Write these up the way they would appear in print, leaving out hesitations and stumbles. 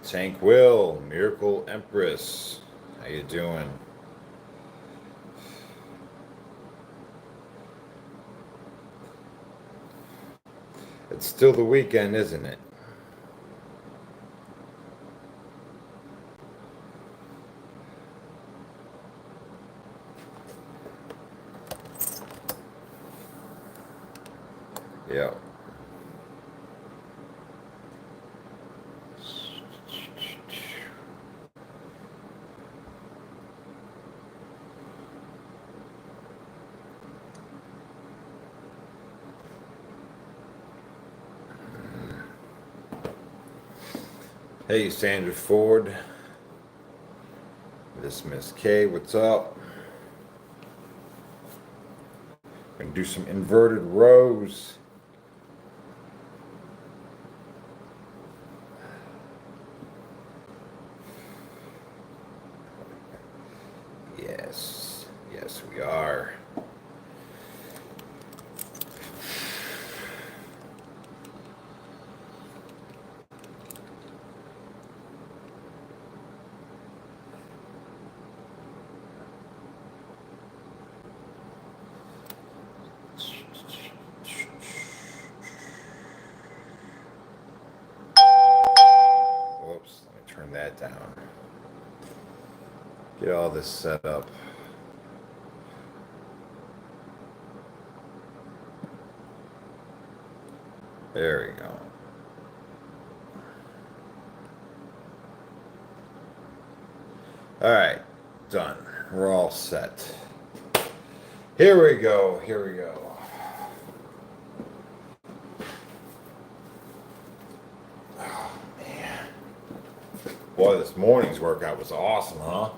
Tanquil, Miracle Empress. How you doing? It's still the weekend, isn't it? Yeah. Hey, Sandra Ford. This Miss K, what's up? Gonna do some inverted rows. Yes, yes, we are. Whoops, let me turn that down. Get all this set up. There we go. All right, done. We're all set. Here we go. Here we go. Oh, man. Boy, this morning's workout was awesome, huh?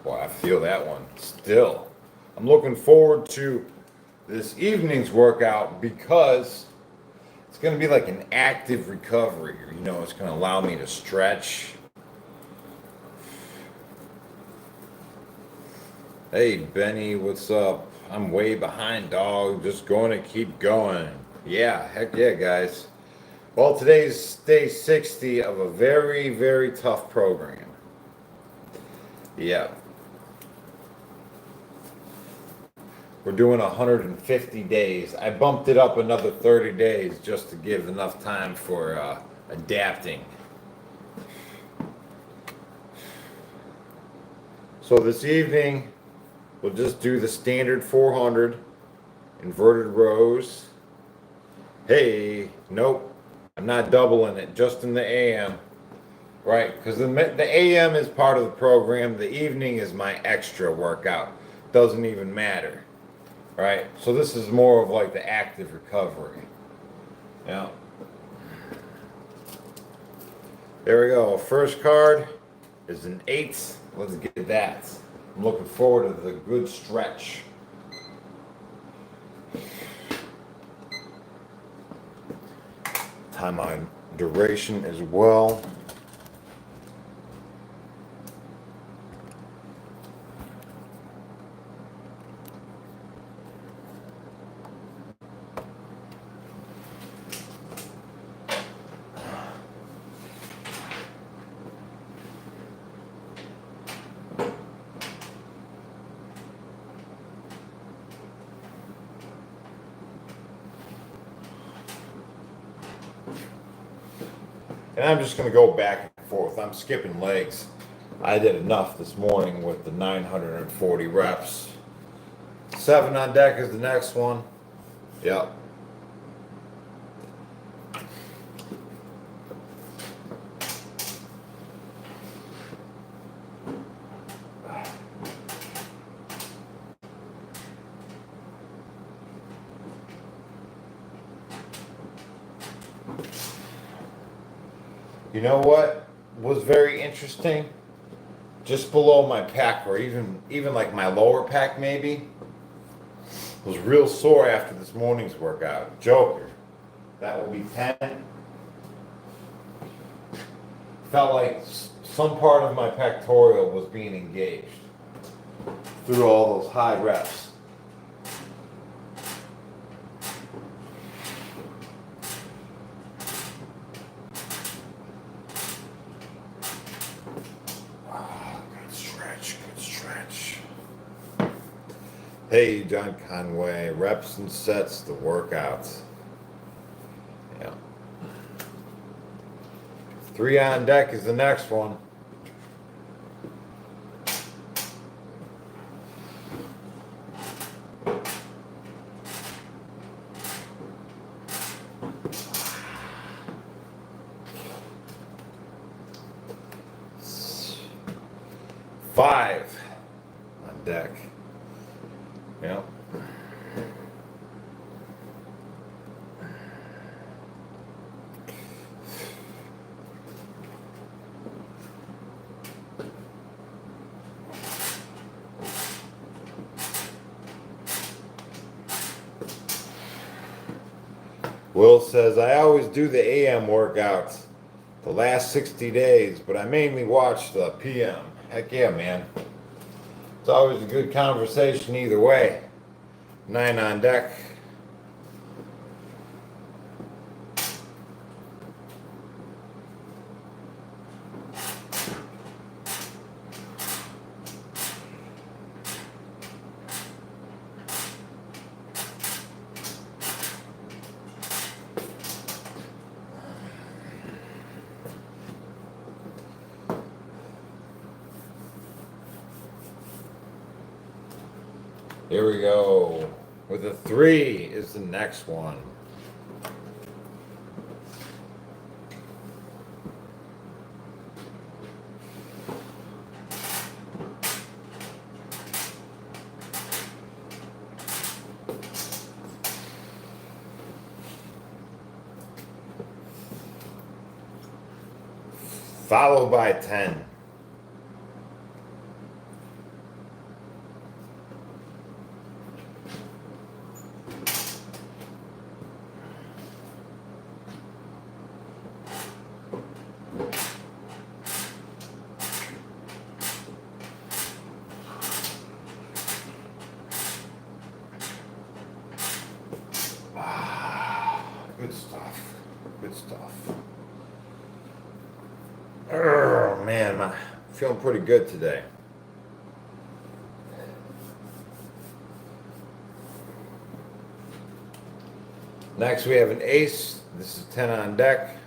Boy, I feel that one still. I'm looking forward to this evening's workout because it's going to be like an active recovery. It's going to allow me to stretch. Hey, Benny, what's up? I'm way behind, dog. Just going to keep going. Yeah, heck yeah, guys. Well, today's day 60 of a very, very tough program. Yeah. We're doing 150 days. I bumped it up another 30 days just to give enough time for adapting. So this evening, we'll just do the standard 400 inverted rows. Hey, nope, I'm not doubling it, just in the AM. Right, because the AM is part of the program. The evening is my extra workout. Doesn't even matter. Right, so this is more of like the active recovery. Yeah. There we go. First card is an 8. Let's get that. I'm looking forward to the good stretch. Time on duration as well. And I'm just going to go back and forth. I'm skipping legs. I did enough this morning with the 940 reps. 7 on deck is the next one. Yep. You know what was very interesting? Just below my pec, or even like my lower pec maybe, was real sore after this morning's workout. Joker. That will be 10. Felt like some part of my pectoral was being engaged through all those high reps. Hey, John Conway, reps and sets, the workouts. Yeah. 3 on deck is the next one. Five on deck. Yeah. Will says, I always do the AM workouts the last 60 days, but I mainly watch the PM. Heck yeah, man. It's always a good conversation either way. 9 on deck. Here we go. With a 3 is the next one. Followed by 10. Good stuff. Good stuff. Oh man, I'm feeling pretty good today. Next we have an ace. This is 10 on deck.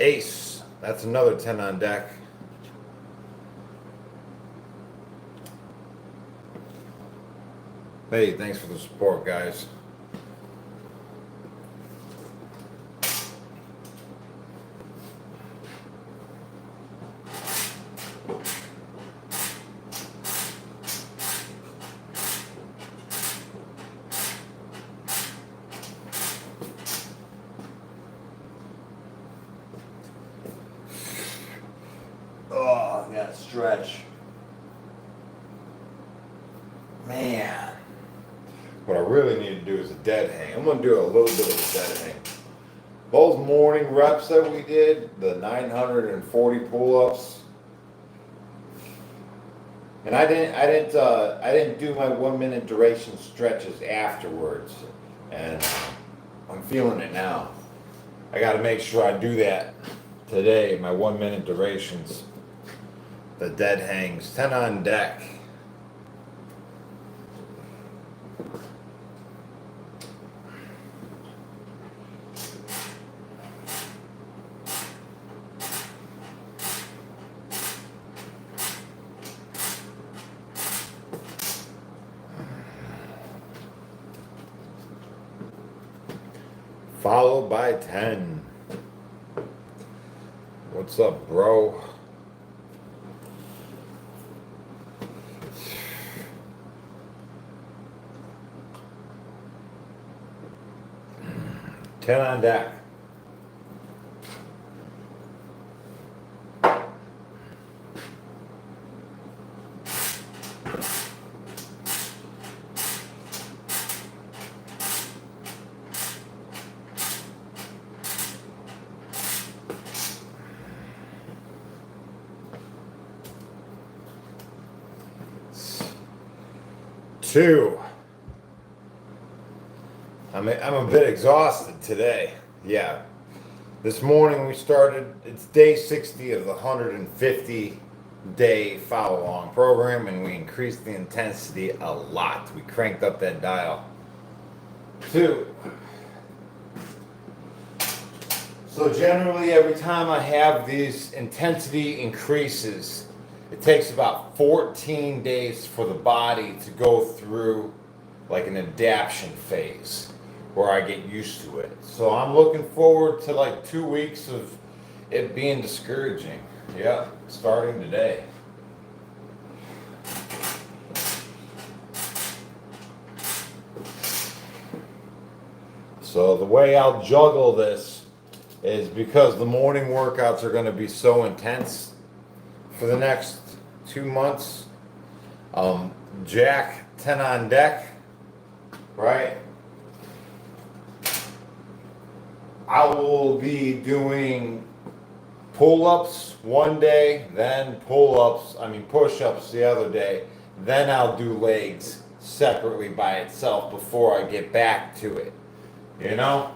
Ace. That's another 10 on deck. Hey, thanks for the support, guys. Oh, I gotta stretch. Man. What I really need to do is a dead hang. I'm gonna do a little bit of a dead hang. Those morning reps that we did, the 940 pull-ups, and I didn't do my 1 minute duration stretches afterwards, and I'm feeling it now. I got to make sure I do that today. My 1 minute durations, the dead hangs, 10 on deck. Followed by 10. What's up, bro? Ten on deck. 2. I'm a bit exhausted today. Yeah. This morning we started, it's day 60 of the 150 day follow along program, and we increased the intensity a lot. We cranked up that dial. 2. So generally every time I have these intensity increases, it takes about 14 days for the body to go through like an adaptation phase where I get used to it. So I'm looking forward to like 2 weeks of it being discouraging. Yeah, starting today. So the way I'll juggle this is, because the morning workouts are going to be so intense for the next 2 months. Jack 10 on deck, right? I will be doing pull-ups one day, then push-ups the other day. Then I'll do legs separately by itself before I get back to it. You know?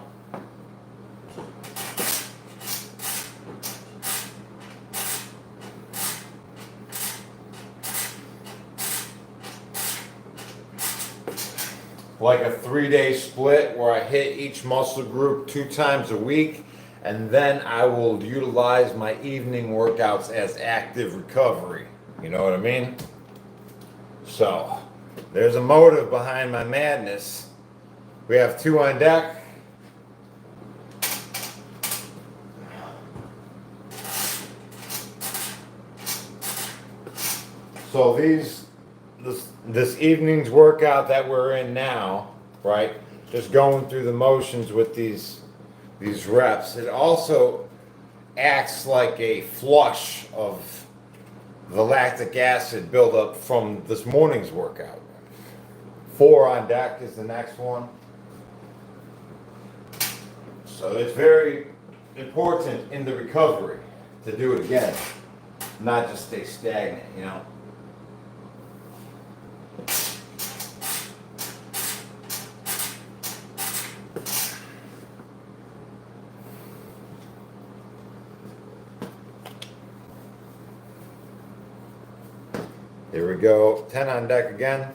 Like a 3-day split where I hit each muscle group 2 times a week, and then I will utilize my evening workouts as active recovery. You know what I mean? So, there's a motive behind my madness. We have 2 on deck. So this evening's workout that we're in now, right? Just going through the motions with these reps. It also acts like a flush of the lactic acid buildup from this morning's workout. 4 on deck is the next one. So it's very important in the recovery to do it again, not just stay stagnant, you know. Here we go, 10 on deck again.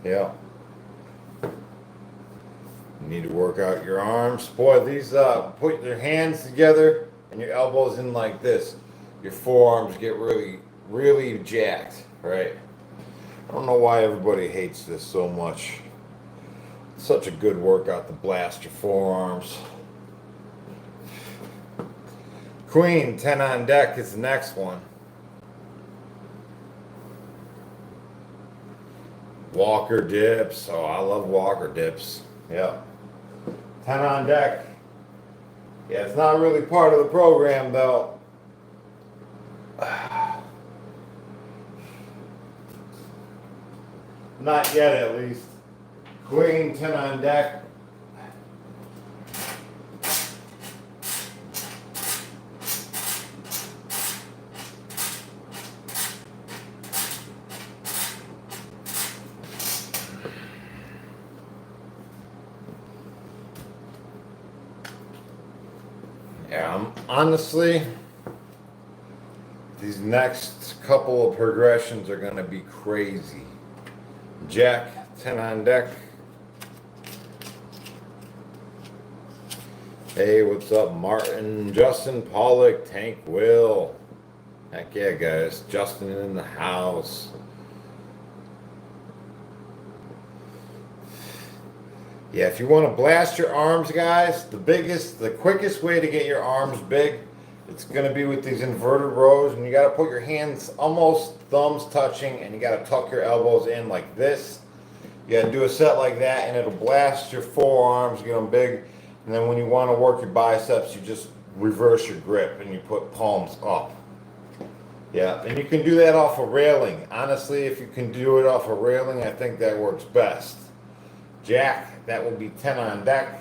Yeah. You need to work out your arms. Boy, these, put your hands together and your elbows in like this. Your forearms get really, really jacked, right? I don't know why everybody hates this so much. It's such a good workout to blast your forearms. Queen, 10 on deck is the next one. Walker dips. Oh, I love walker dips. Yeah. 10 on deck. Yeah, it's not really part of the program though. Not yet, at least. Queen, 10 on deck. Yeah, honestly, these next couple of progressions are going to be crazy. Jack, 10 on deck. Hey, what's up, Martin, Justin, Pollock, Tank Will. Heck yeah, guys. Justin in the house. Yeah, if you want to blast your arms, guys, the quickest way to get your arms big, it's going to be with these inverted rows, and you got to put your hands almost thumbs touching, and you got to tuck your elbows in like this. You got to do a set like that, and it'll blast your forearms, get them big, and then when you want to work your biceps, you just reverse your grip, and you put palms up. Yeah, and you can do that off a railing. Honestly, if you can do it off a railing, I think that works best. Jack, that will be 10 on deck.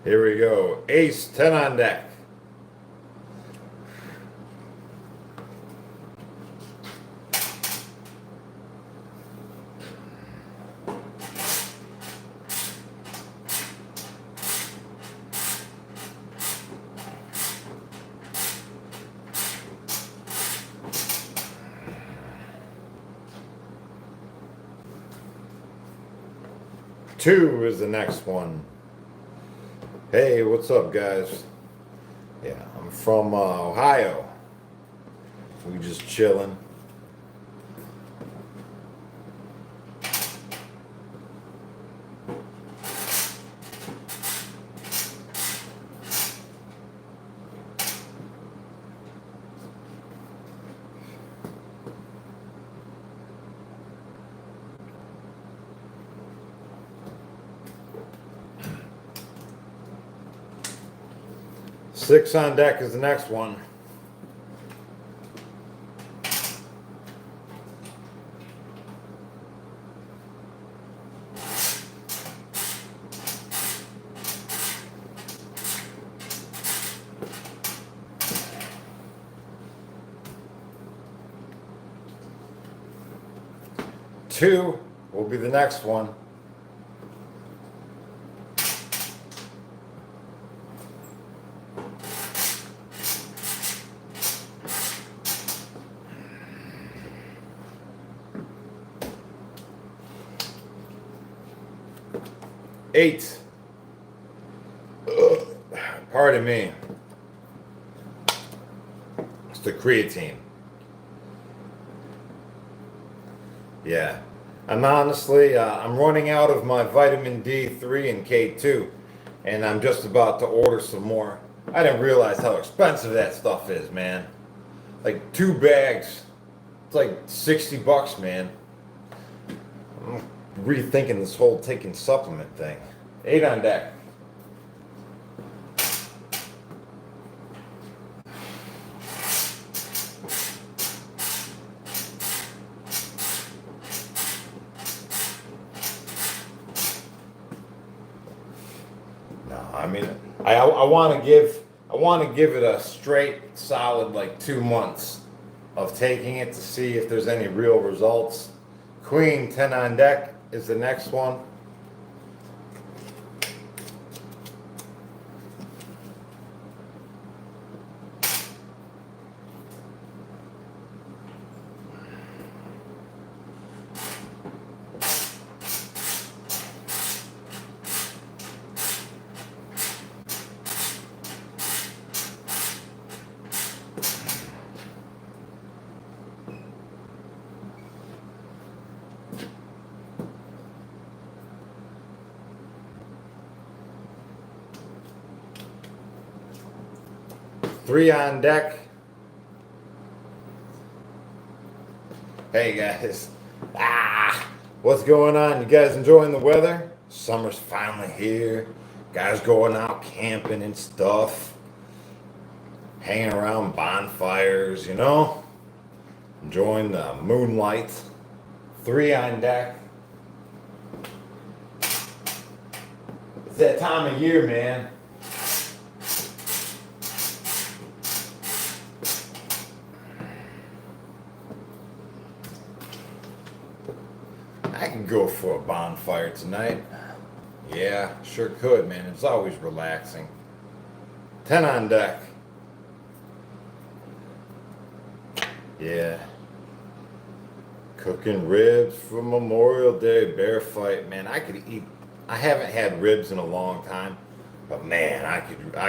Here we go. Ace, 10 on deck. Two is the next one. Hey, what's up, guys? Yeah, I'm from Ohio. We just chilling. Six on deck is the next one. Two will be the next one. Eight. Ugh. Pardon me. It's the creatine. Yeah. I'm honestly, I'm running out of my vitamin D3 and K2, and I'm just about to order some more. I didn't realize how expensive that stuff is, man. Like 2 bags. It's like $60, man. I'm rethinking this whole taking supplement thing. 8 on deck. No, I mean, I want to give it a straight, solid like 2 months of taking it to see if there's any real results. Queen, 10 on deck is the next one. Three on deck. Hey guys. What's going on? You guys enjoying the weather? Summer's finally here. Guys going out camping and stuff. Hanging around bonfires, you know? Enjoying the moonlight. Three on deck. It's that time of year, man. I can go for a bonfire tonight. Yeah, sure could, man. It's always relaxing. 10 on deck. Yeah. Cooking ribs for Memorial Day bear fight. Man, I could eat. I haven't had ribs in a long time, but man, I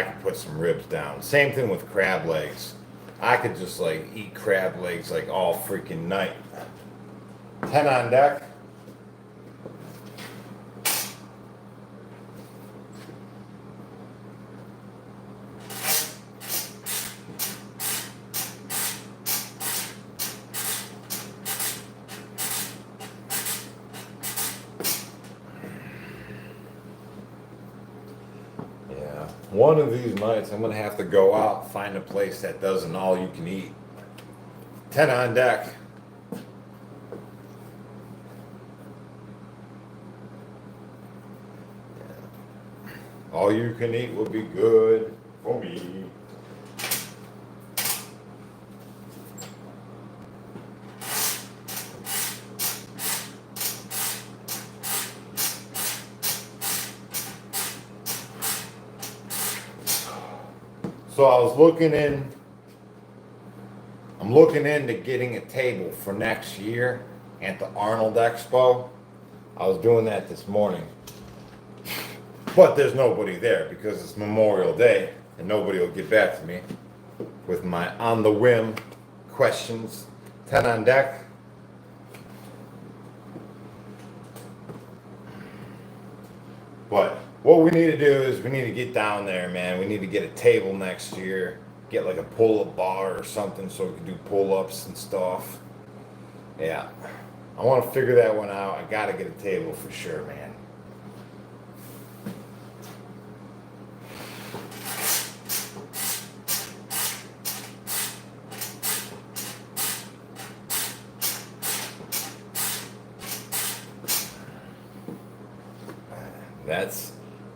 could put some ribs down. Same thing with crab legs. I could just like eat crab legs like all freaking night. 10 on deck. Yeah, one of these nights I'm gonna have to go out, find a place that does an all you can eat. 10 on deck. All you can eat will be good for me. So I'm looking into getting a table for next year at the Arnold Expo. I was doing that this morning. But there's nobody there because it's Memorial Day and nobody will get back to me with my on the whim questions. 10 on deck. But what we need to do is we need to get down there, man. We need to get a table next year, get like a pull-up bar or something so we can do pull-ups and stuff. Yeah, I want to figure that one out. I got to get a table for sure, man.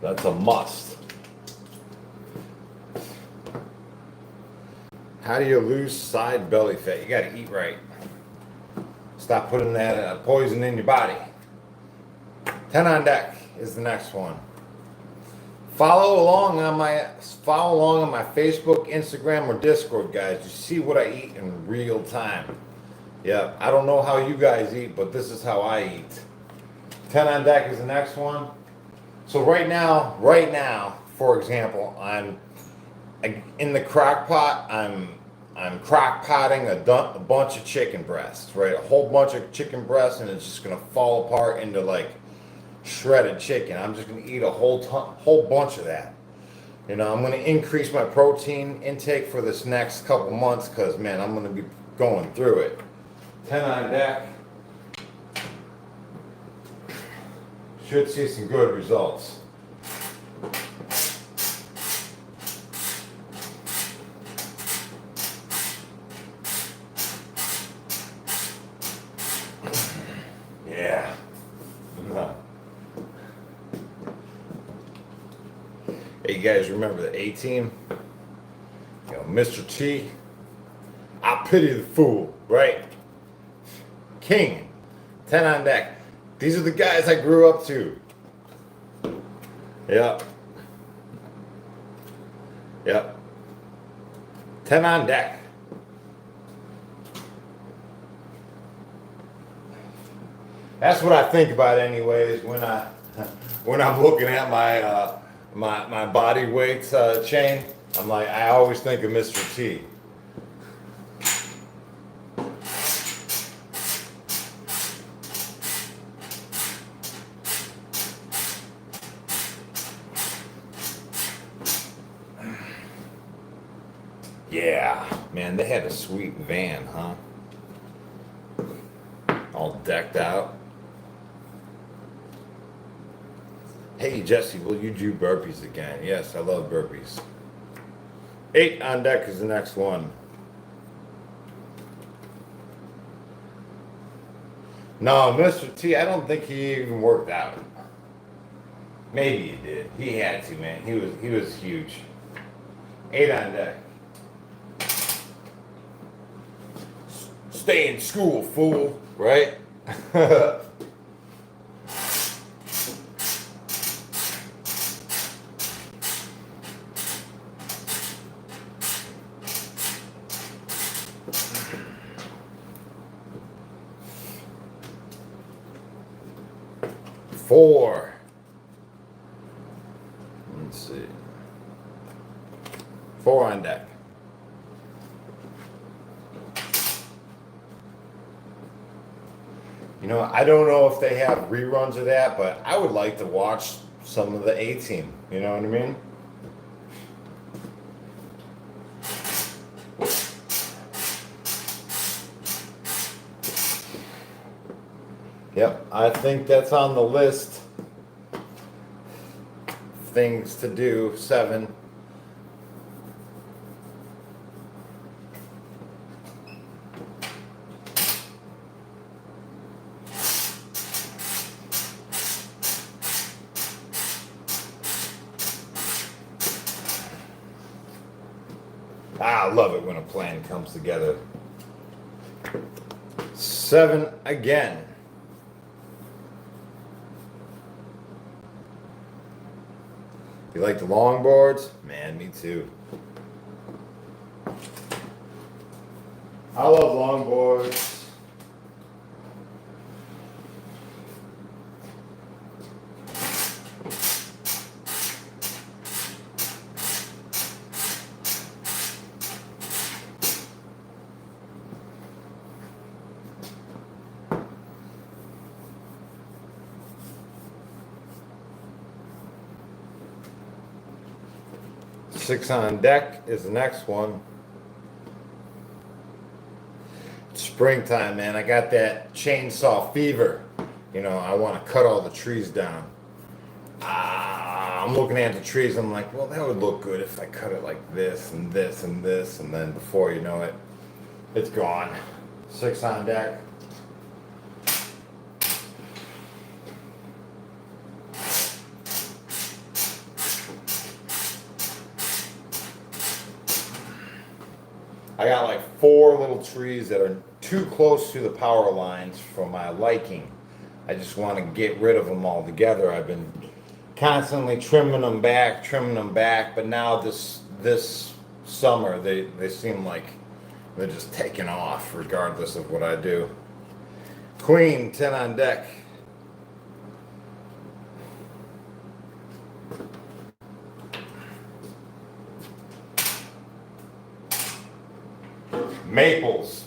That's a must. How do you lose side belly fat? You got to eat right. Stop putting that poison in your body. 10 on deck is the next one. Follow along on my Facebook, Instagram, or Discord, guys. You see what I eat in real time. Yeah, I don't know how you guys eat, but this is how I eat. 10 on deck is the next one. So right now, for example, I'm in the crock pot. I'm crock potting a bunch of chicken breasts, right? A whole bunch of chicken breasts, and it's just gonna fall apart into like shredded chicken. I'm just gonna eat a whole bunch of that. You know, I'm gonna increase my protein intake for this next couple months because, man, I'm gonna be going through it. 10 on deck. Should see some good results. Yeah. Hey, you guys remember the A-Team? You know, Mr. T. I pity the fool, right? King. 10 on deck. These are the guys I grew up to. Yep. Yep. 10 on deck. That's what I think about anyways when I'm looking at my body weight chain. I'm like, I always think of Mr. T. Yeah, man, they had a sweet van, huh? All decked out. Hey, Jesse, will you do burpees again? Yes, I love burpees. 8 on deck is the next one. No, Mr. T, I don't think he even worked out. Maybe he did. He had to, man. He was huge. 8 on deck. Stay in school, fool, right? Four. Let's see. 4 on deck. You know, I don't know if they have reruns of that, but I would like to watch some of the A-Team. You know what I mean? Yep, I think that's on the list. Things to do, 7. I love it when a plan comes together. 7 again. You like the longboards? Man, me too. I love longboards. Six on deck is the next one. Springtime, man. I got that chainsaw fever. You know, I want to cut all the trees down. I'm looking at the trees. I'm like, well, that would look good if I cut it like this and this and this. And then before you know it, it's gone. 6 on deck. I got like 4 little trees that are too close to the power lines for my liking. I just want to get rid of them all together. I've been constantly trimming them back, but now this summer they seem like they're just taking off regardless of what I do. Queen, 10 on deck.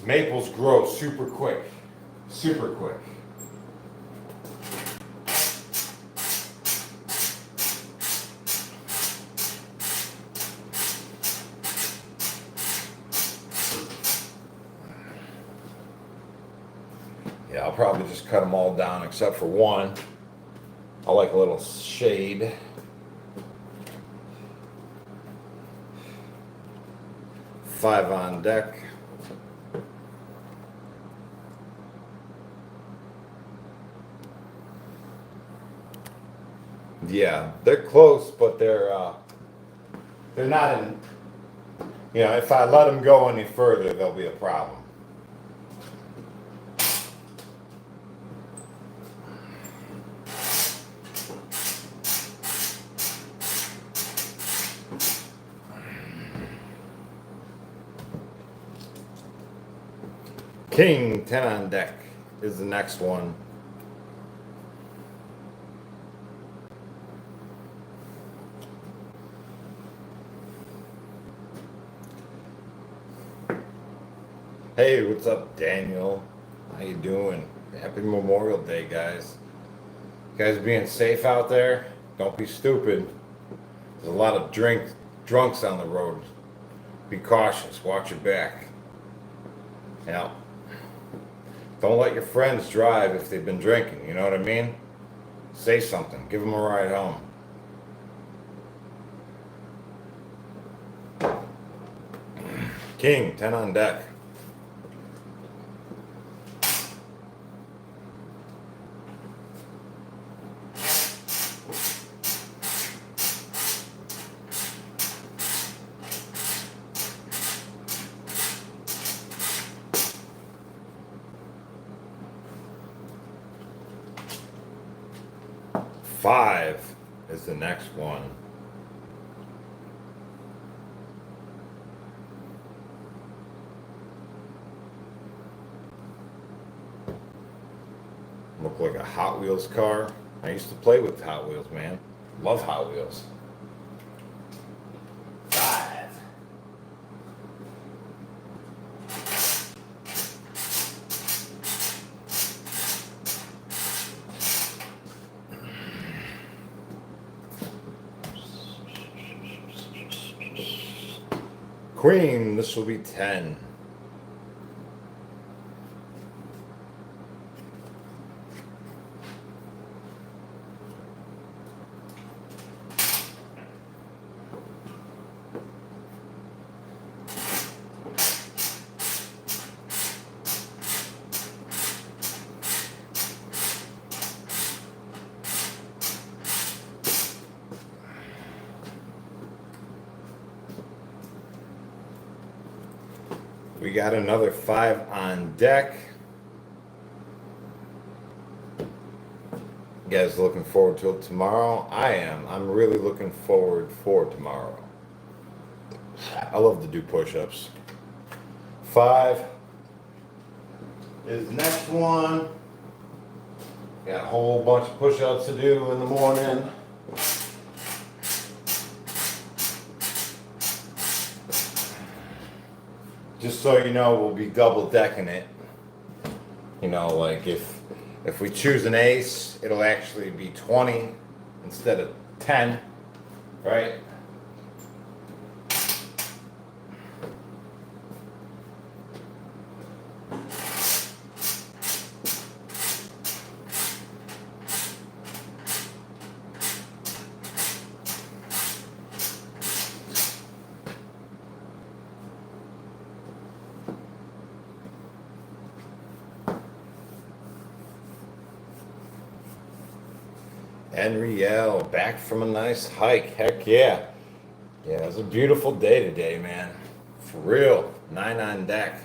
Maples grow super quick. Yeah, I'll probably just cut them all down except for one. I like a little shade. Five on deck. Yeah, they're close, but they're not in. You know, if I let them go any further, there'll be a problem. King, 10 on deck is the next one. Hey, what's up, Daniel? How you doing? Happy Memorial Day, guys. You guys being safe out there? Don't be stupid. There's a lot of drunks on the road. Be cautious. Watch your back. Yeah. Don't let your friends drive if they've been drinking. You know what I mean? Say something. Give them a ride home. King, 10 on deck. Five is the next one. Look like a Hot Wheels car. I used to play with Hot Wheels, man. Love Hot Wheels. 5. Queen, this will be 10. We got another 5 on deck. You guys looking forward to it tomorrow? I am. I'm really looking forward for tomorrow. I love to do push-ups. 5 is the next one. Got a whole bunch of push-ups to do in the morning. Just so you know, we'll be double decking it. You know, like if we choose an ace, it'll actually be 20 instead of 10, right? Henrielle, back from a nice hike. Heck yeah. Yeah, it was a beautiful day today, man. For real. 9 on deck.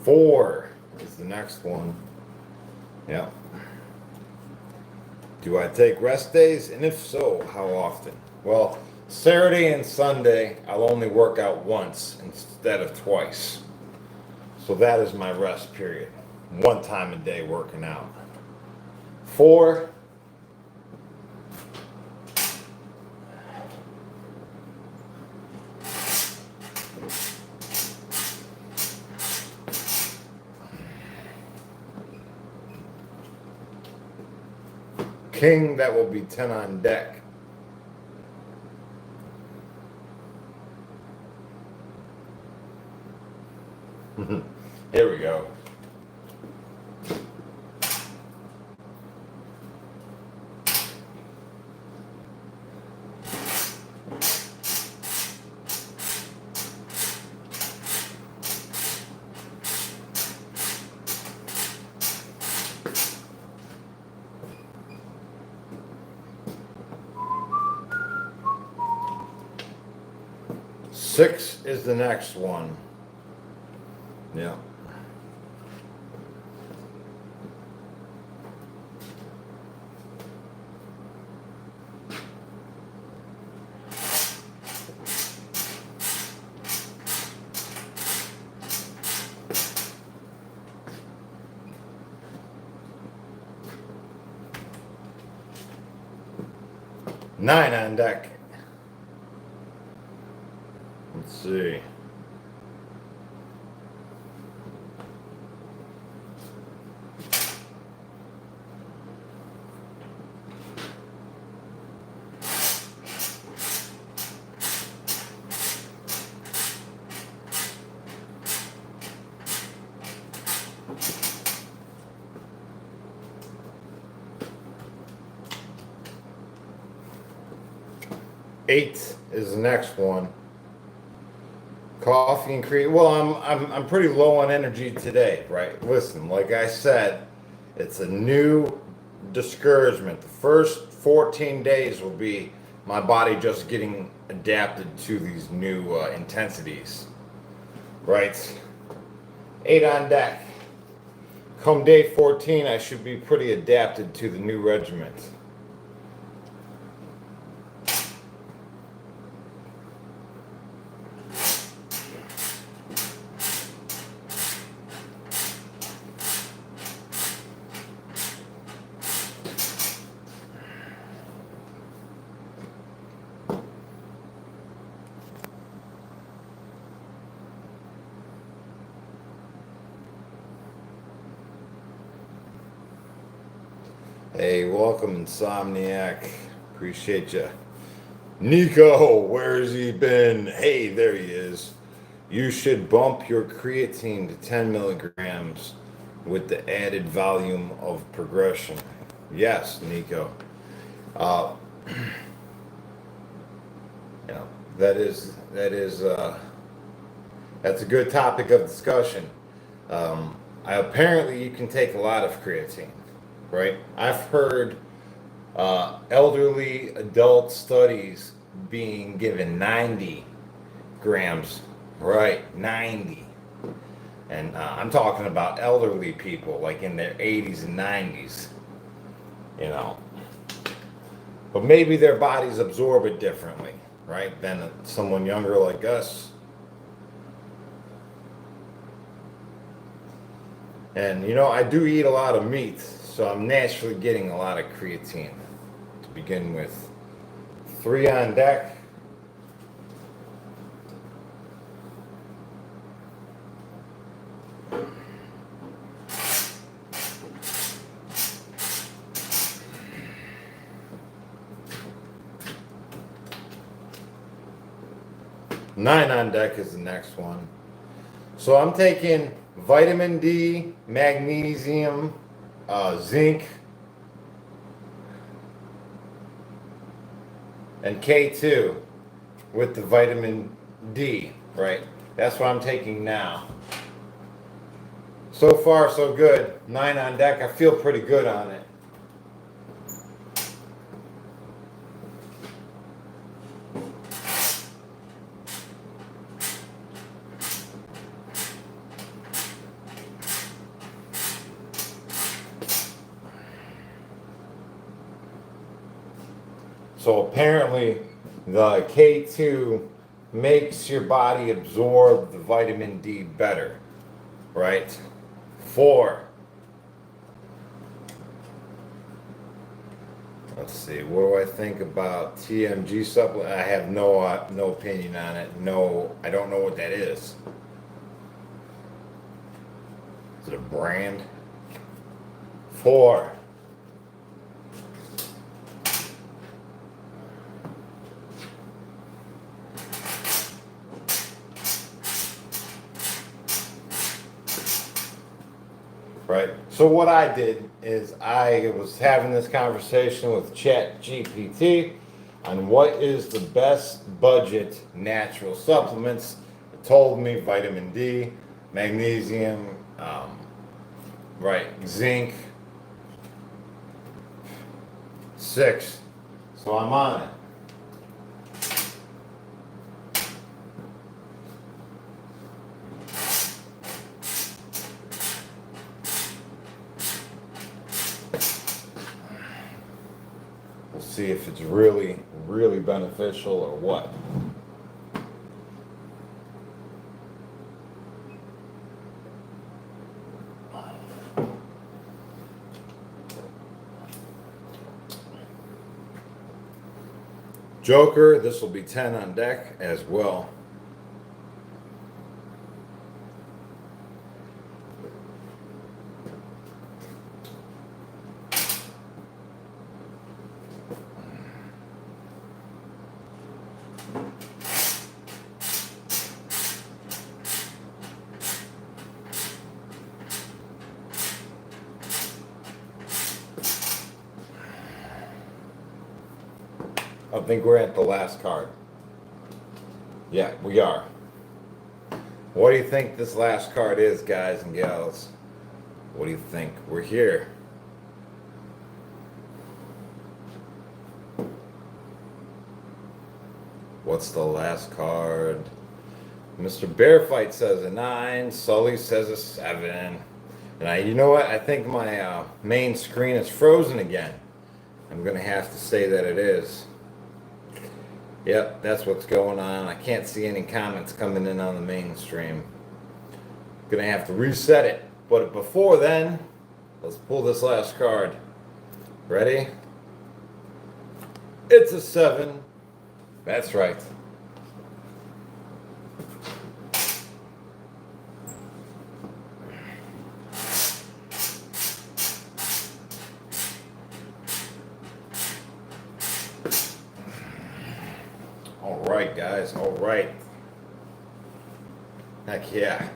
Four is the next one. Yeah. Do I take rest days? And if so, how often? Well, Saturday and Sunday, I'll only work out once instead of twice. So that is my rest period. 1 time a day working out. 4. King, that will be 10 on deck. Here we go. Six is the next one. Yeah. Nine on deck. Let's see. Eight is the next one. Coffee and cream. Well, I'm pretty low on energy today, right? Listen, like I said, it's a new discouragement. The first 14 days will be my body just getting adapted to these new intensities, right? 8 on deck. Come day 14, I should be pretty adapted to the new regiment. Hey, welcome, Insomniac. Appreciate you. Nico, where's he been? Hey, there he is. You should bump your creatine to 10 milligrams with the added volume of progression. Yes, Nico. Uh, you know, that's a good topic of discussion. Apparently, you can take a lot of creatine, right? I've heard elderly adult studies being given 90 grams, right? 90. And I'm talking about elderly people, like in their 80s and 90s, you know. But maybe their bodies absorb it differently, right, than someone younger like us. And you know, I do eat a lot of meat, so I'm naturally getting a lot of creatine to begin with. 3 on deck. Nine on deck is the next one. So I'm taking vitamin D, magnesium, zinc, and K2 with the vitamin D, right? That's what I'm taking now. So far, so good. 9 on deck. I feel pretty good on it. So apparently the K2 makes your body absorb the vitamin D better, right? 4. Let's see, what do I think about TMG supplement? I have no opinion on it. No, I don't know what that is. Is it a brand? 4. Right. So what I did is I was having this conversation with Chat GPT on what is the best budget natural supplements. It told me vitamin D, magnesium, right, zinc, 6. So I'm on it. We'll see if it's really, really beneficial or what. Joker, this will be 10 on deck as well. I think we're at the last card. Yeah, we are. What do you think this last card is, guys and gals? What do you think? We're here. What's the last card? Mr. Bearfight says a 9. Sully says a 7. And you know what? I think my main screen is frozen again. I'm going to have to say that it is. Yep, that's what's going on. I can't see any comments coming in on the main stream. Gonna have to reset it. But before then, let's pull this last card. Ready? It's a 7. That's right. All right, guys. All right. Heck yeah.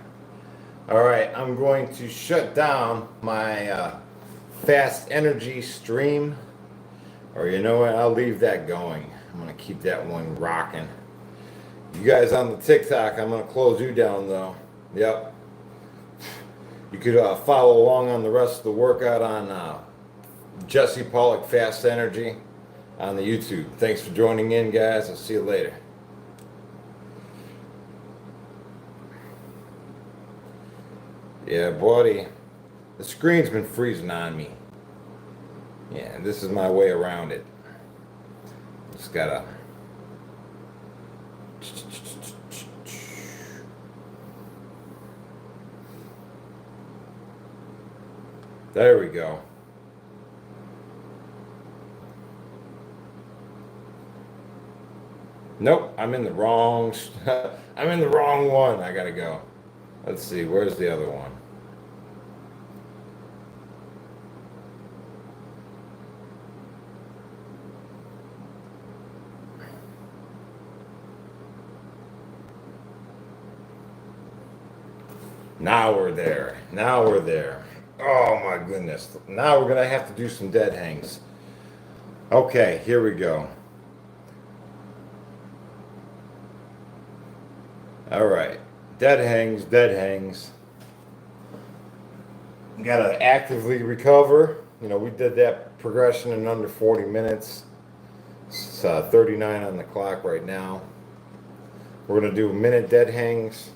All right, I'm going to shut down my fast energy stream. Or you know what? I'll leave that going. I'm going to keep that one rocking. You guys on the TikTok, I'm going to close you down though. Yep. You could follow along on the rest of the workout on Jesse Pollock Fast Energy on the YouTube. Thanks for joining in, guys. I'll see you later. Yeah, buddy. The screen's been freezing on me. Yeah, this is my way around it. Just gotta. There we go. Nope, I'm in the wrong. I'm in the wrong one. I gotta go. Let's see. Where's the other one? Now we're there. Now we're there. Oh my goodness. Now we're gonna have to do some dead hangs. Okay, here we go. All right. Dead hangs, dead hangs. You gotta actively recover. You know, we did that progression in under 40 minutes. It's 39 on the clock right now. We're gonna do minute dead hangs.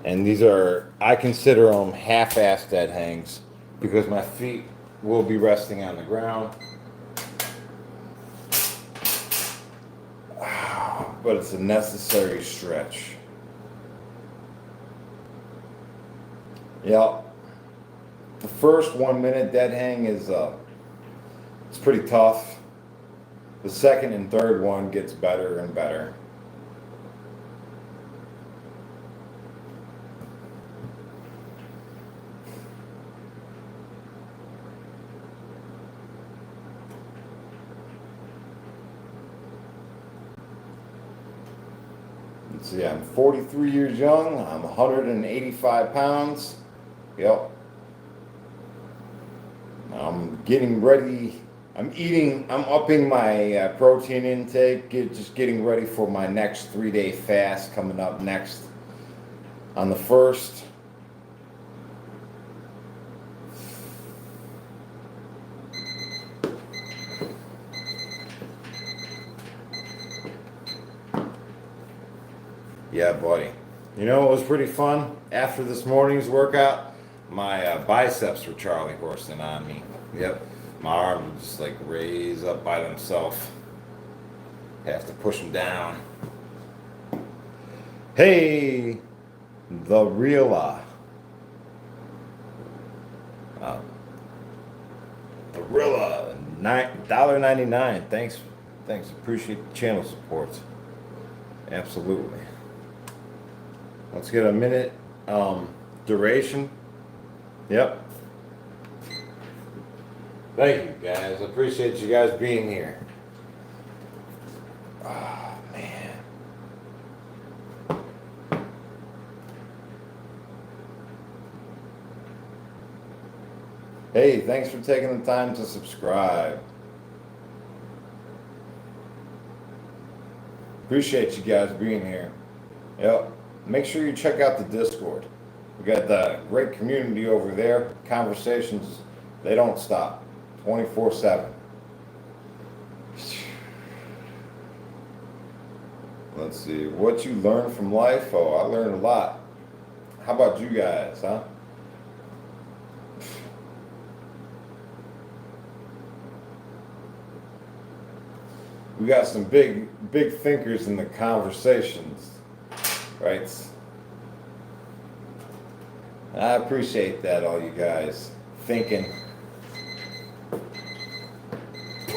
And these are, I consider them half-assed dead hangs because my feet will be resting on the ground. But it's a necessary stretch. Yeah. The first 1 minute dead hang is it's pretty tough. The second and third one gets better and better. Let's see, I'm 43 years young. I'm 185 pounds. Yep. I'm getting ready. I'm upping my protein intake, just getting ready for my next 3-day fast coming up next on the 1st. Yeah, buddy. You know, it was pretty fun. After this morning's workout, my biceps were Charlie horsing on me. Yep. My arms would just like raise up by themselves. Have to push them down. Hey, the Reala. The Reala, $1.99. Thanks. Appreciate the channel support. Absolutely. Let's get a minute duration. Yep. Thank you, guys. I appreciate you guys being here. Oh, man. Hey, thanks for taking the time to subscribe. Appreciate you guys being here. Yep. Make sure you check out the Discord. We got the great community over there. Conversations, they don't stop. 24/7. Let's see. What you learned from life? Oh, I learned a lot. How about you guys, huh? We got some big thinkers in the conversations, right? I appreciate that, all you guys thinking,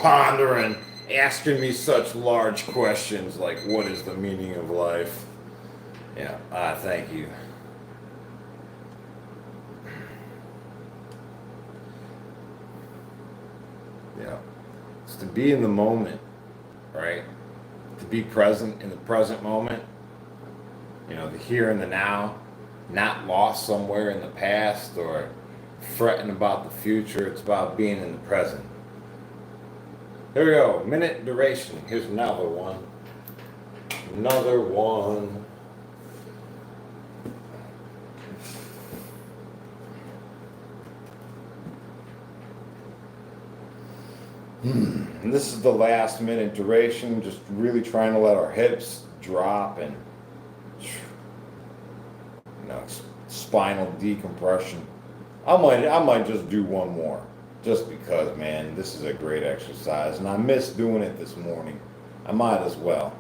pondering, asking me such large questions like, what is the meaning of life? Yeah, thank you. Yeah, it's to be in the moment, right? To be present in the present moment, the here and the now, not lost somewhere in the past or fretting about the future. It's about being in the present. There we go. Minute duration. Here's another one. Another one. And this is the last minute duration, just really trying to let our hips drop and spinal decompression. I might just do one more, just because, man, this is a great exercise, and I missed doing it this morning. I might as well.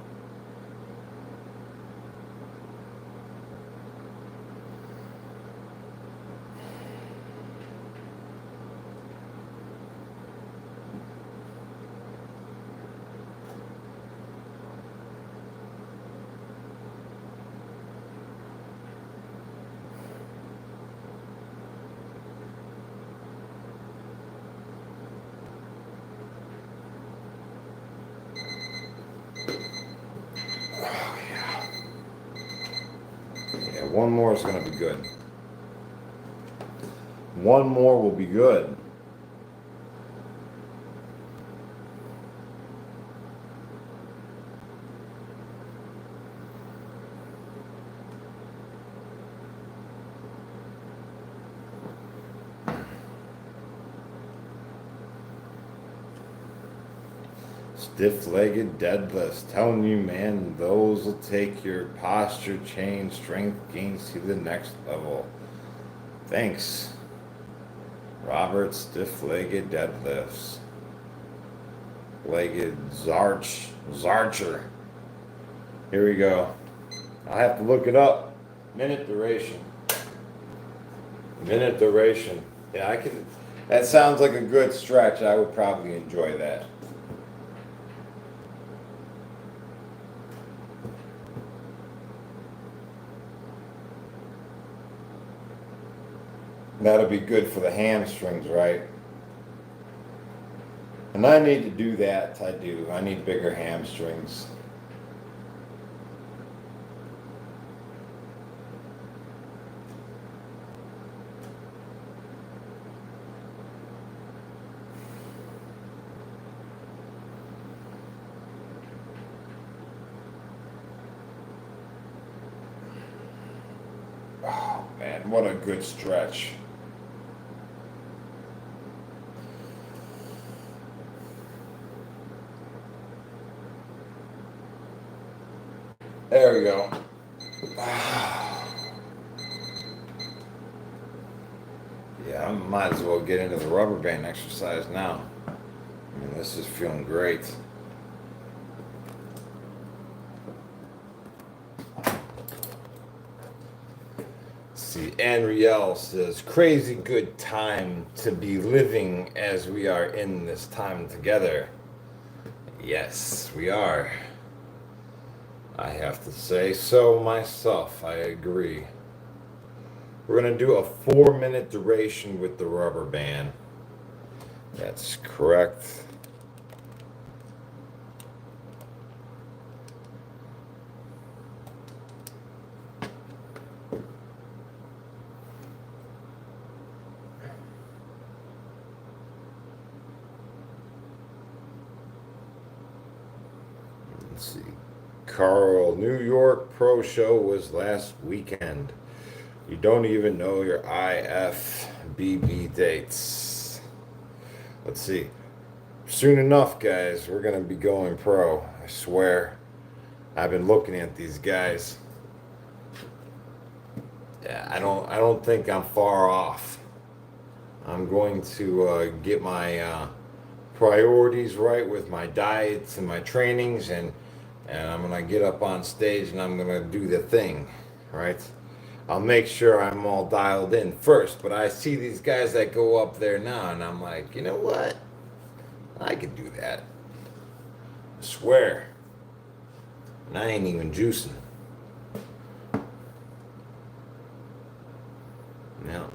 One more is going to be good. One more will be good. Stiff-legged deadlifts. Telling you, man, those will take your posture change, strength gains to the next level. Thanks, Robert. Stiff-legged deadlifts. Legged Zarcher. Here we go. I'll have to look it up. Minute duration. Minute duration. Yeah, I can. That sounds like a good stretch. I would probably enjoy that. That'll be good for the hamstrings, right? And I need to do that. I do. I need bigger hamstrings. Oh, man, what a good stretch. There we go. Yeah, I might as well get into the rubber band exercise now. I mean, this is feeling great. See, Anriel says, crazy good time to be living as we are in this time together. Yes, we are. I have to say so myself. I agree. We're going to do a 4-minute duration with the rubber band. That's correct. Let's see. Carl, New York Pro Show was last weekend. You don't even know your IFBB dates. Let's see. Soon enough, guys, we're going to be going pro. I swear. I've been looking at these guys. Yeah, I don't think I'm far off. I'm going to get my priorities right with my diets and my trainings, and I'm going to get up on stage and I'm going to do the thing, right? I'll make sure I'm all dialed in first, but I see these guys that go up there now, and I'm like, you know what? I could do that. I swear. And I ain't even juicing. No.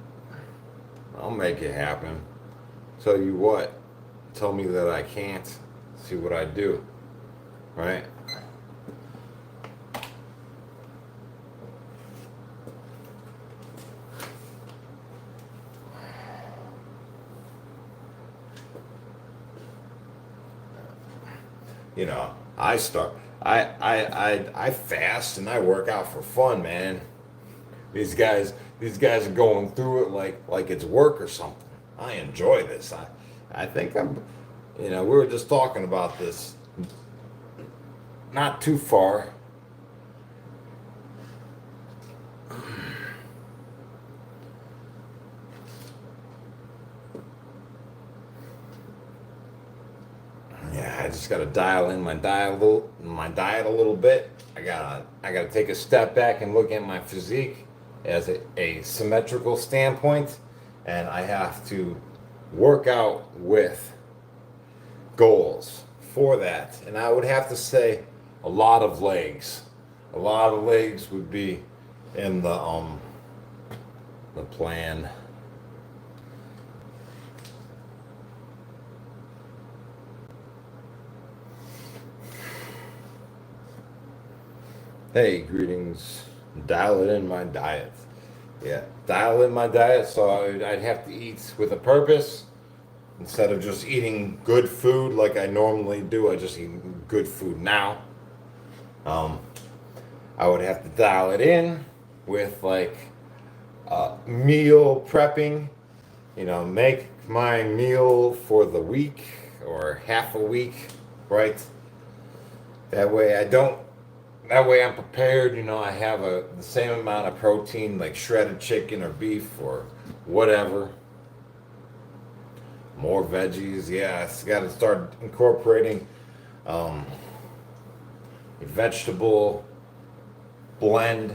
I'll make it happen. Tell you what. Tell me that I can't. See what I do. Right? you know, I start. I fast and I work out for fun, man. These guys are going through it like it's work or something. I enjoy this. I think I'm, you know, we were just talking about this not too far. Yeah, I just got to dial in my diet a little bit. I gotta take a step back and look at my physique as a symmetrical standpoint, and I have to work out with goals for that. And I would have to say a lot of legs. A lot of legs would be in the plan. Hey, greetings. Dial it in my diet. Yeah, dial in my diet so I'd have to eat with a purpose instead of just eating good food like I normally do. I just eat good food now. Um, I would have to dial it in with like meal prepping, you know, make my meal for the week or half a week, right? That way I don't that way I'm prepared, you know, I have the same amount of protein like shredded chicken or beef or whatever. More veggies, yeah, it's got to start incorporating um, a vegetable blend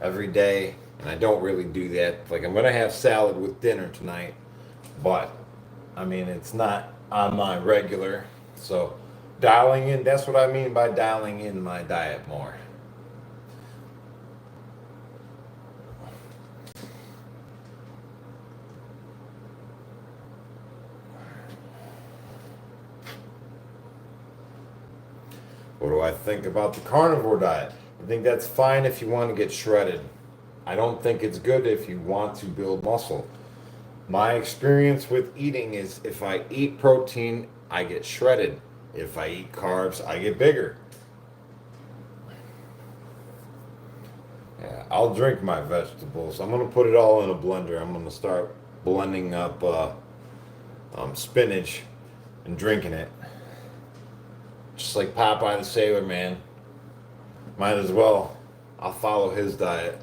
every day, and I don't really do that. Like I'm gonna have salad with dinner tonight, but I mean it's not on my regular. So dialing in, that's what I mean by dialing in my diet more. What do I think about the carnivore diet? I think that's fine if you want to get shredded. I don't think it's good if you want to build muscle. My experience with eating is if I eat protein, I get shredded. If I eat carbs, I get bigger. Yeah, I'll drink my vegetables. I'm gonna put it all in a blender. I'm gonna start blending up spinach and drinking it. Just like Popeye the Sailor Man. Might as well. I'll follow his diet.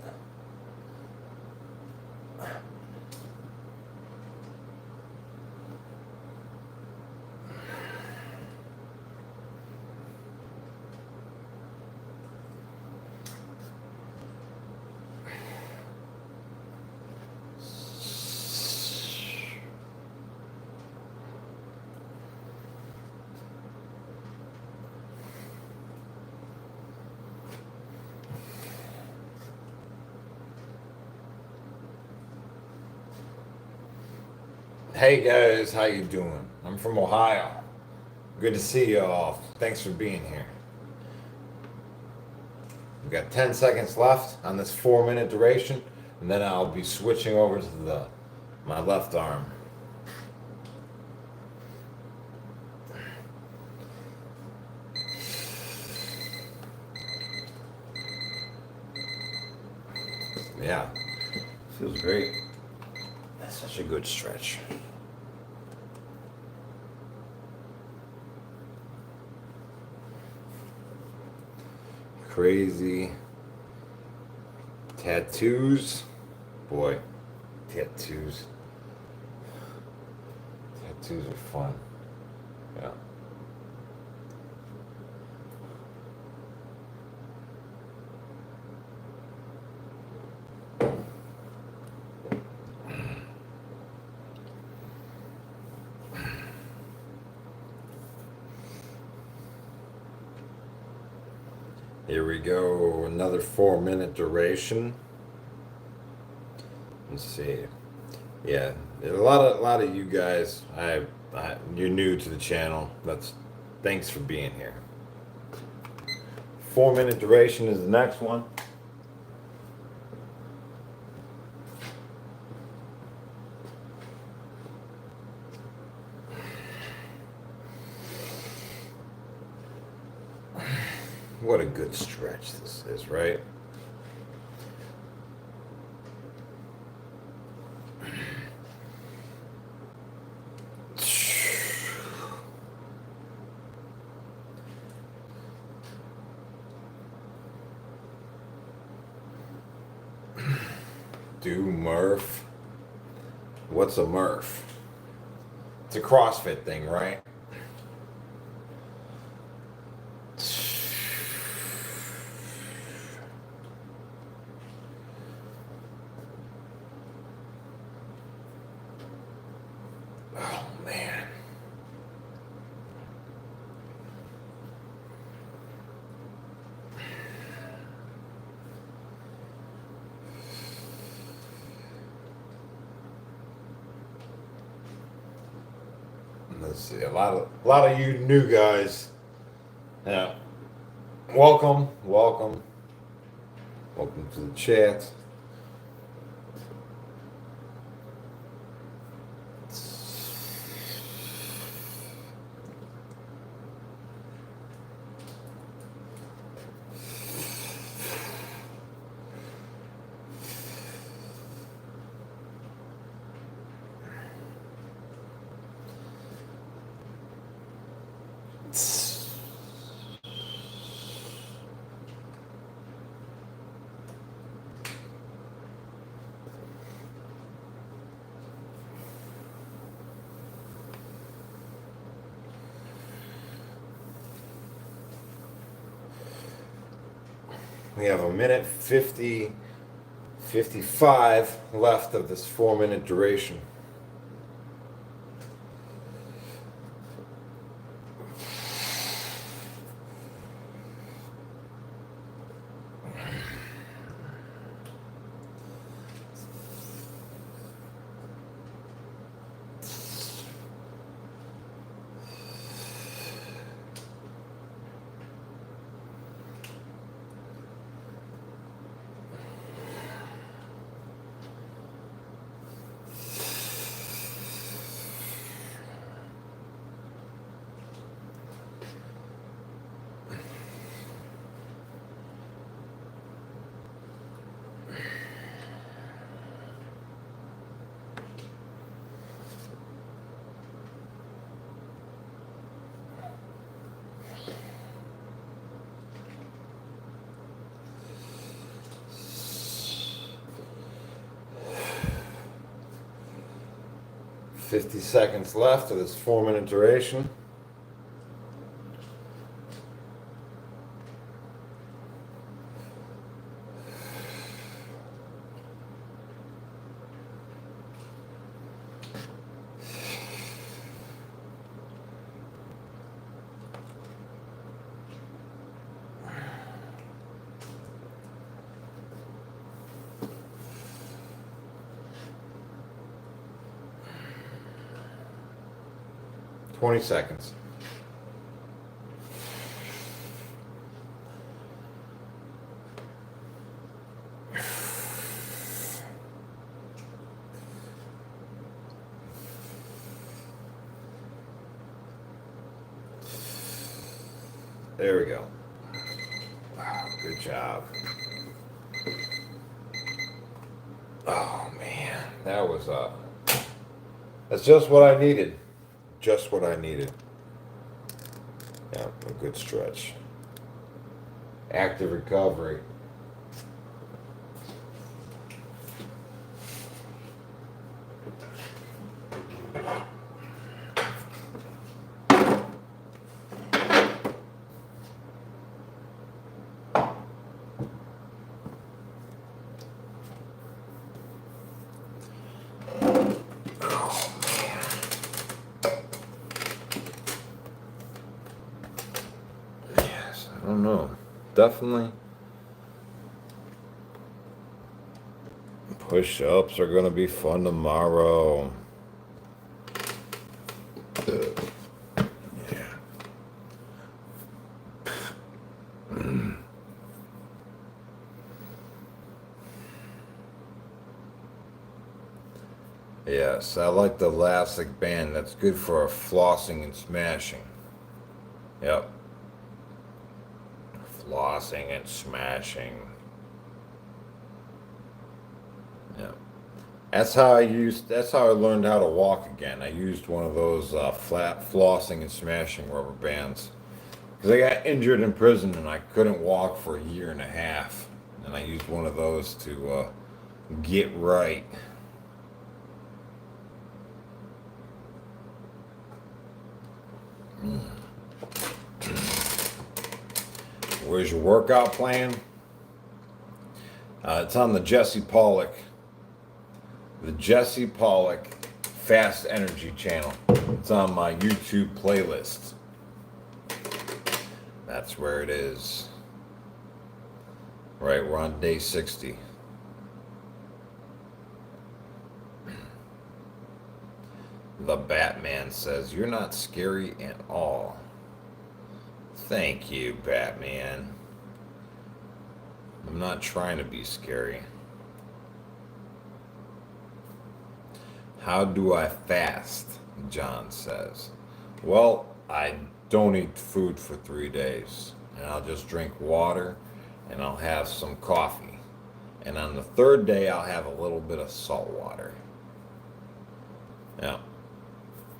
Hey guys, how you doing? I'm from Ohio. Good to see you all. Thanks for being here. We've got 10 seconds left on this 4 minute duration, and then I'll be switching over to my left arm. Yeah, feels great. That's such a good stretch. Crazy tattoos. Boy, tattoos. Tattoos are fun. Yeah. Here we go, another 4 minute duration. Let's see. Yeah, a lot of you guys. You're new to the channel. Thanks for being here. 4 minute duration is the next one. What a good stretch this is, right? Do Murph. What's a Murph? It's a CrossFit thing, right? Oh man. Let's see. A lot of you new guys. Yeah. Welcome to the chat. We have a minute 55 left of this 4-minute duration. Fifty seconds left of this 4-minute duration. Twenty seconds. There we go. Wow, good job. Oh man, that's just what I needed. Just what I needed. Yeah, a good stretch. Active recovery. I don't know. Definitely. Push-ups are gonna be fun tomorrow. Yeah. Yes, I like the elastic band. That's good for flossing and smashing. Yep. flossing and smashing. Yeah. That's how I learned how to walk again. I used one of those flat flossing and smashing rubber bands. Because I got injured in prison and I couldn't walk for a year and a half. And I used one of those to get right. Where's your workout plan? It's on the Jesse Pollock. The Jesse Pollock Fast Energy channel. It's on my YouTube playlist. That's where it is. Right, we're on day 60. The Batman says, "You're not scary at all." Thank you, Batman. I'm not trying to be scary. How do I fast? John says. Well, I don't eat food for 3 days. And I'll just drink water and I'll have some coffee. And on the third day, I'll have a little bit of salt water. Yeah.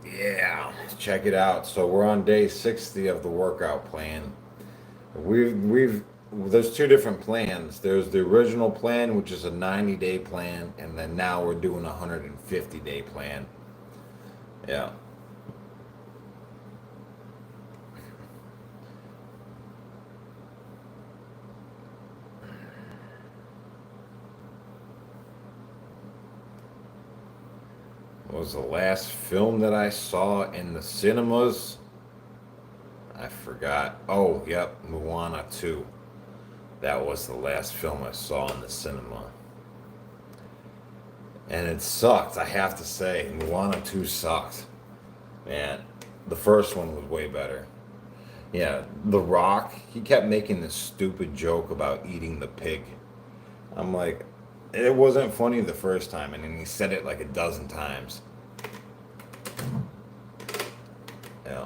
Yeah, check it out. So we're on day 60 of the workout plan. There's two different plans. There's the original plan, which is a 90-day plan, and then now we're doing a 150-day plan. Yeah. What was the last film that I saw in the cinemas? I forgot. Oh, yep, Moana 2. That was the last film I saw in the cinema. And it sucked, I have to say. Moana 2 sucked. Man, the first one was way better. Yeah, The Rock, he kept making this stupid joke about eating the pig. I'm like, it wasn't funny the first time, and then he said it like a dozen times. Yeah.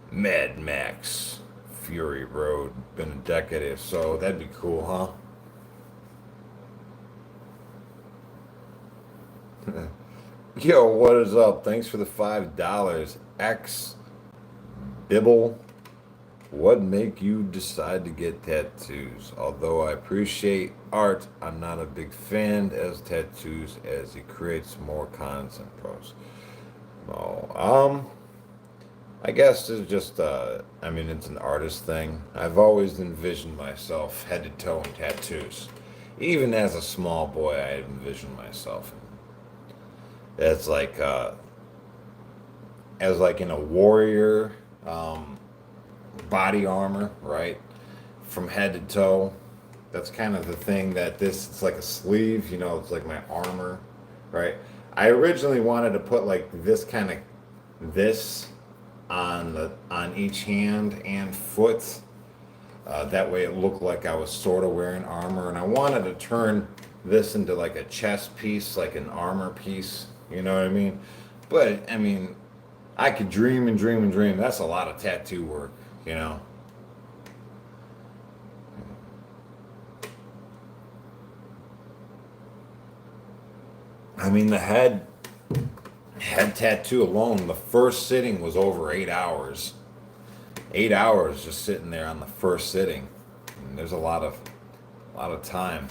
Mad Max Fury Road. Been a decade or so. That'd be cool, huh? Yo, what is up? Thanks for the $5. X Bibble. What make you decide to get tattoos? Although I appreciate art, I'm not a big fan as tattoos as it creates more cons and pros. Oh, I guess it's just, it's an artist thing. I've always envisioned myself head to toe in tattoos. Even as a small boy, I envisioned myself as in a warrior, body armor, right? From head to toe. That's kind of the thing it's like a sleeve, it's like my armor, right? I originally wanted to put like this on each hand and foot. That way it looked like I was sort of wearing armor, and I wanted to turn this into like a chest piece, like an armor piece, you know what I mean? But I could dream and dream and dream. That's a lot of tattoo work, you know? The head tattoo alone, the first sitting was over 8 hours. 8 hours just sitting there on the first sitting. And there's a lot of time.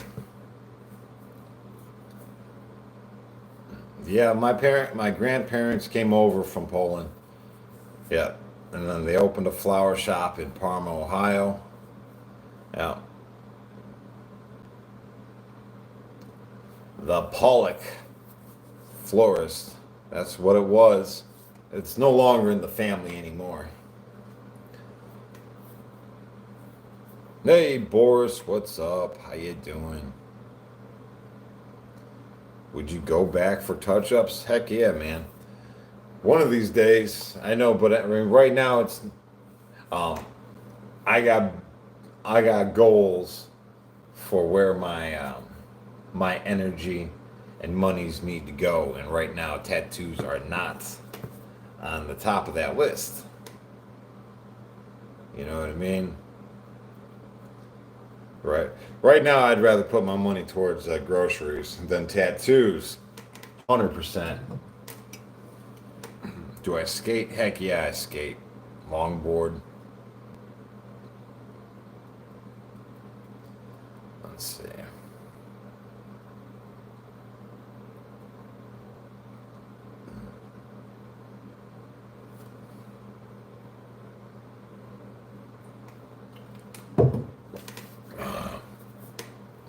Yeah, my grandparents came over from Poland. Yeah, and then they opened a flower shop in Parma, Ohio. Yeah. The Pollock florist. That's what it was. It's no longer in the family anymore. Hey, Boris, what's up? How you doing? Would you go back for touch-ups? Heck yeah, man. One of these days, I know, but right now it's, I got goals for where my energy and monies need to go, and right now tattoos are not on the top of that list. You know what I mean? Right. Right now, I'd rather put my money towards groceries than tattoos. 100%. Do I skate? Heck yeah, I skate. Longboard. Let's see.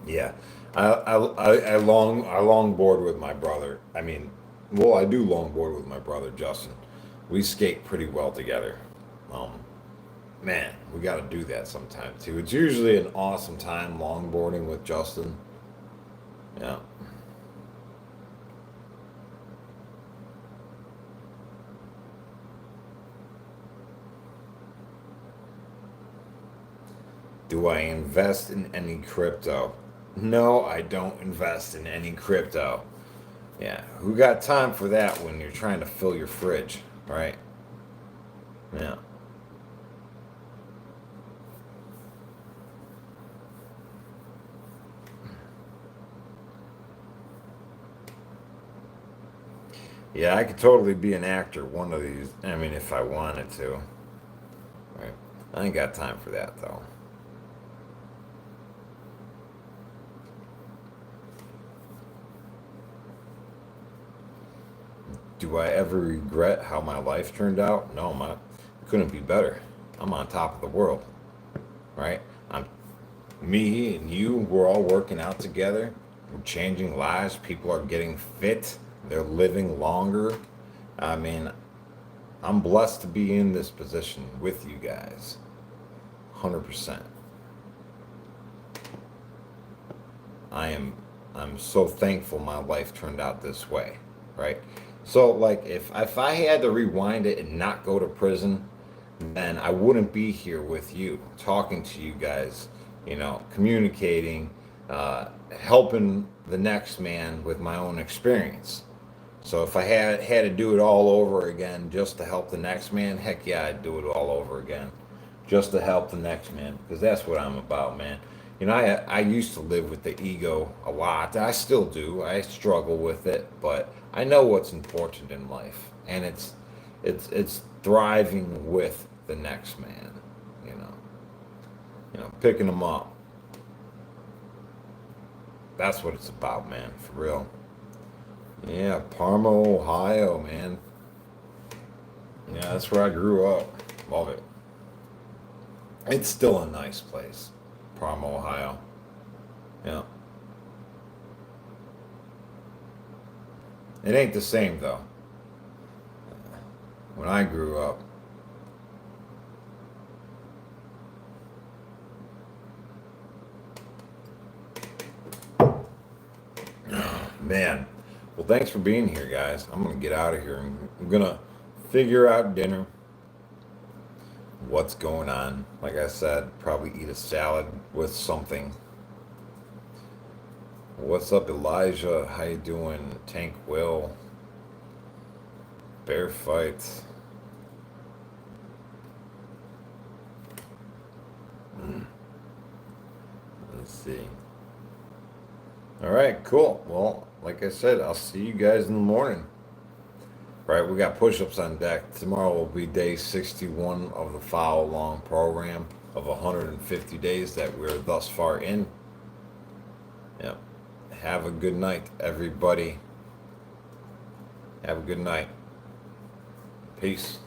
Yeah, I longboard with my brother. I mean, well, I do longboard with my brother Justin. We skate pretty well together. Um, Man, we got to do that sometime too. It's usually an awesome time longboarding with Justin. Yeah. Do I invest in any crypto? No, I don't invest in any crypto. Yeah, who got time for that when you're trying to fill your fridge, right? Yeah. Yeah, I could totally be an actor one of these. I mean, if I wanted to. Right. I ain't got time for that though. Do I ever regret how my life turned out? No, my it couldn't be better. I'm on top of the world, right? I'm me and you. We're all working out together. We're changing lives. People are getting fit. They're living longer. I mean, I'm blessed to be in this position with you guys. 100%. I am I'm so thankful my life turned out this way, right? So like if I had to rewind it and not go to prison, then I wouldn't be here with you, talking to you guys, communicating, helping the next man with my own experience. So if I had to do it all over again just to help the next man, heck yeah, I'd do it all over again, just to help the next man, because that's what I'm about, man. I used to live with the ego a lot. I still do. I struggle with it, but I know what's important in life, and it's thriving with the next man. You know, picking them up. That's what it's about, man. For real. Yeah, Parma, Ohio, man. Yeah, that's where I grew up. Love it. It's still a nice place, Parma, Ohio. Yeah. It ain't the same though. When I grew up, man. Well, thanks for being here, guys. I'm gonna get out of here. I'm gonna figure out dinner. What's going on? Like I said, probably eat a salad with something. What's up, Elijah? How you doing? Tank Will. Bear fight. Let's see. All right, cool. Well, like I said, I'll see you guys in the morning. Right, we got push-ups on deck. Tomorrow will be day 61 of the Follow Along program of 150 days that we're thus far in. Yep. Have a good night, everybody. Have a good night. Peace.